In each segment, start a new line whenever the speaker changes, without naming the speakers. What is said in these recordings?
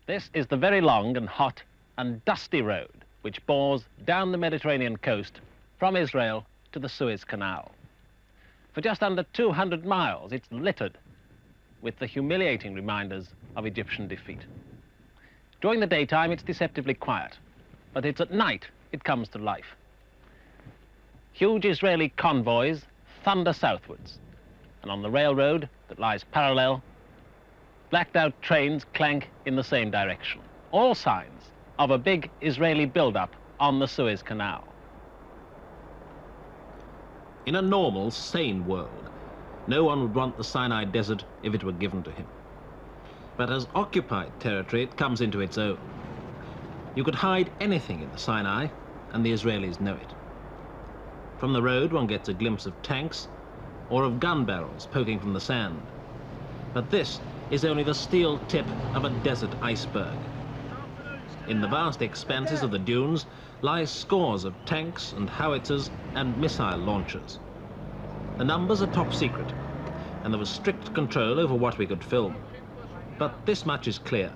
This is the very long and hot and dusty road which bores down the Mediterranean coast from Israel to the Suez Canal. For just under 200 miles, it's littered with the humiliating reminders of Egyptian defeat. During the daytime, it's deceptively quiet, but it's at night it comes to life. Huge Israeli convoys thunder southwards, and on the railroad that lies parallel, blacked-out trains clank in the same direction. All signs of a big Israeli build-up on the Suez Canal.
In a normal, sane world, no one would want the Sinai Desert if it were given to him. But as occupied territory, it comes into its own. You could hide anything in the Sinai, and the Israelis know it. From the road, one gets a glimpse of tanks or of gun barrels poking from the sand. But this is only the steel tip of a desert iceberg. In the vast expanses of the dunes lie scores of tanks and howitzers and missile launchers. The numbers are top secret, and there was strict control over what we could film. But this much is clear.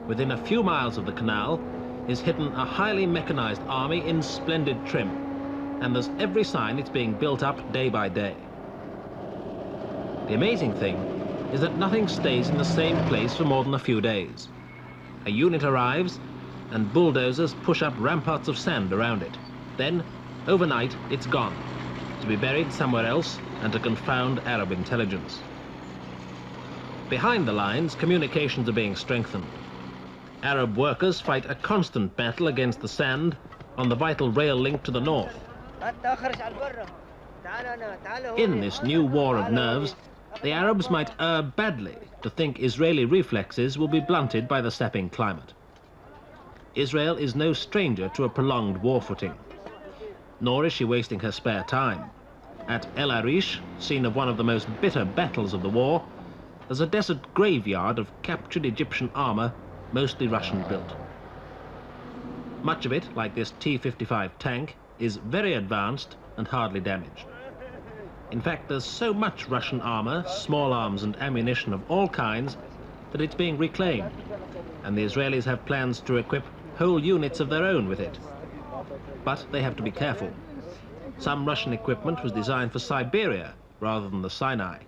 Within a few miles of the canal is hidden a highly mechanized army in splendid trim, and there's every sign it's being built up day by day. The amazing thing is that nothing stays in the same place for more than a few days. A unit arrives, and bulldozers push up ramparts of sand around it. Then, overnight, it's gone, to be buried somewhere else and to confound Arab intelligence. Behind the lines, communications are being strengthened. Arab workers fight a constant battle against the sand on the vital rail link to the north. In this new war of nerves, the Arabs might err badly to think Israeli reflexes will be blunted by the sapping climate. Israel is no stranger to a prolonged war footing, nor is she wasting her spare time. At El Arish, scene of one of the most bitter battles of the war, there's a desert graveyard of captured Egyptian armour, mostly Russian-built. Much of it, like this T-55 tank, is very advanced and hardly damaged. In fact, there's so much Russian armour, small arms and ammunition of all kinds that it's being reclaimed, and the Israelis have plans to equip whole units of their own with it. But they have to be careful. Some Russian equipment was designed for Siberia rather than the Sinai.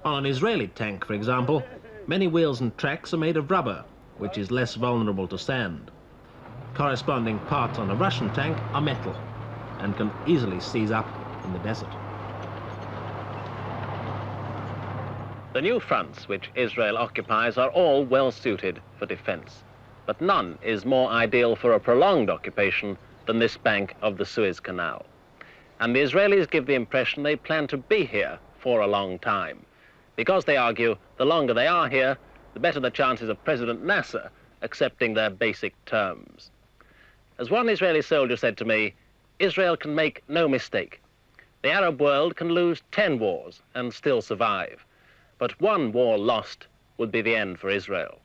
On an Israeli tank, for example, many wheels and tracks are made of rubber, which is less vulnerable to sand. Corresponding parts on a Russian tank are metal and can easily seize up in the desert.
The new fronts which Israel occupies are all well suited for defense, but none is more ideal for a prolonged occupation than this bank of the Suez Canal. And the Israelis give the impression they plan to be here for a long time, because they argue the longer they are here, the better the chances of President Nasser accepting their basic terms. As one Israeli soldier said to me, Israel can make no mistake. The Arab world can lose 10 wars and still survive. But one war lost would be the end for Israel.